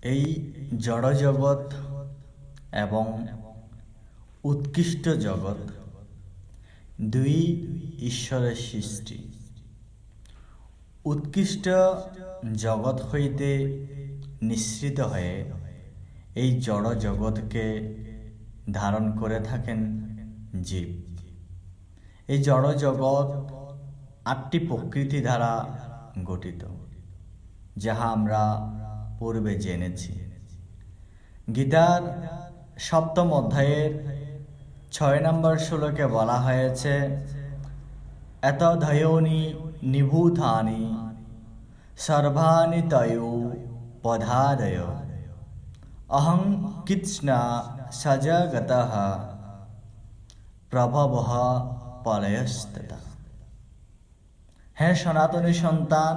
এই জড়জগৎ এবং উৎকৃষ্ট জগৎ দুই ঈশ্বরের সৃষ্টি। উৎকৃষ্ট জগৎ হইতে নিঃসৃত হয়ে এই জড় জগৎকে ধারণ করে থাকেন জীব। এই জড় জগৎ আটটি প্রকৃতি দ্বারা গঠিত, যাহা আমরা পূর্বে জেনেছি। গীতার সপ্তম অধ্যায়ের 6 নম্বর শ্লোকে বলা হয়েছে, এতদ্বয়োনি নিভূতানি সর্বাণি তয়ো পদাদয় অহং কৃৎস্না সজগতঃ প্রভবঃ প্রলয়স্ততঃ। হে সনাতনী সন্তান,